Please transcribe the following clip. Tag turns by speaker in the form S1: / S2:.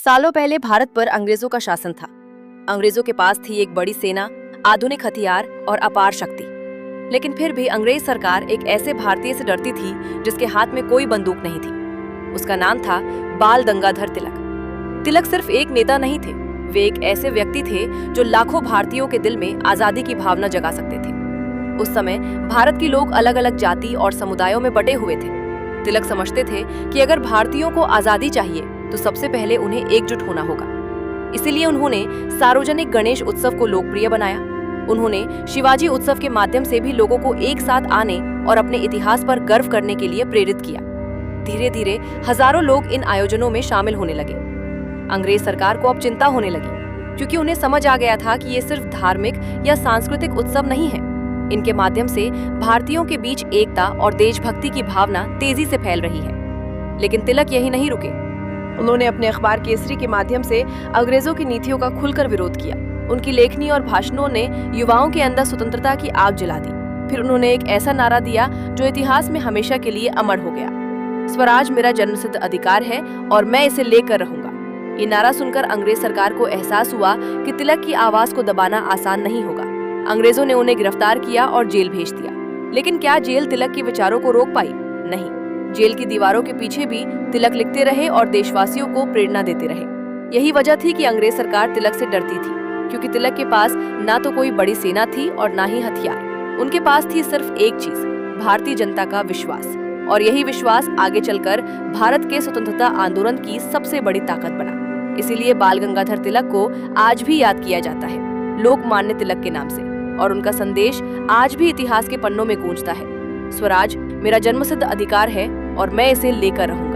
S1: सालों पहले भारत पर अंग्रेजों का शासन था। अंग्रेजों के पास थी एक बड़ी सेना, आधुनिक हथियार और अपार शक्ति। लेकिन फिर भी अंग्रेज सरकार एक ऐसे भारतीय से डरती थी जिसके हाथ में कोई बंदूक नहीं थी। उसका नाम था बाल गंगाधर तिलक। तिलक सिर्फ एक नेता नहीं थे, वे एक ऐसे व्यक्ति थे जो लाखों भारतीयों के दिल में आजादी की भावना जगा सकते थे। उस समय भारत के लोग अलग अलग जाति और समुदायों में बटे हुए थे। तिलक समझते थे कि अगर भारतीयों को आजादी चाहिए तो सबसे पहले उन्हें एकजुट होना होगा। इसीलिए उन्होंने सार्वजनिक गणेश उत्सव को लोकप्रिय बनाया। उन्होंने शिवाजी उत्सव के माध्यम से भी लोगों को एक साथ आने और अपने इतिहास पर गर्व करने के लिए प्रेरित किया। धीरे धीरे हजारों लोग इन आयोजनों में शामिल होने लगे। अंग्रेज सरकार को अब चिंता होने लगी, क्योंकि उन्हें समझ आ गया था कि ये सिर्फ धार्मिक या सांस्कृतिक उत्सव नहीं है। इनके माध्यम से भारतीयों के बीच एकता और देशभक्ति की भावना तेजी से फैल रही है। लेकिन तिलक यही नहीं रुके। उन्होंने अपने अखबार केसरी के माध्यम से अंग्रेजों की नीतियों का खुलकर विरोध किया। उनकी लेखनी और भाषणों ने युवाओं के अंदर स्वतंत्रता की आग जला दी। फिर उन्होंने एक ऐसा नारा दिया जो इतिहास में हमेशा के लिए अमर हो गया, स्वराज मेरा जन्मसिद्ध अधिकार है और मैं इसे लेकर रहूंगा। ये नारा सुनकर अंग्रेज सरकार को एहसास हुआ कि तिलक की आवाज को दबाना आसान नहीं होगा। अंग्रेजों ने उन्हें गिरफ्तार किया और जेल भेज दिया। लेकिन क्या जेल तिलक के विचारों को रोक पाई? नहीं। जेल की दीवारों के पीछे भी तिलक लिखते रहे और देशवासियों को प्रेरणा देते रहे। यही वजह थी कि अंग्रेज सरकार तिलक से डरती थी, क्योंकि तिलक के पास ना तो कोई बड़ी सेना थी और ना ही हथियार। उनके पास थी सिर्फ एक चीज, भारतीय जनता का विश्वास। और यही विश्वास आगे चलकर भारत के स्वतंत्रता आंदोलन की सबसे बड़ी ताकत बना। इसीलिए बाल गंगाधर तिलक को आज भी याद किया जाता है, लोकमान्य तिलक के नाम से। और उनका संदेश आज भी इतिहास के पन्नों में गूंजता है, स्वराज मेरा जन्मसिद्ध अधिकार है और मैं इसे लेकर रहूंगा।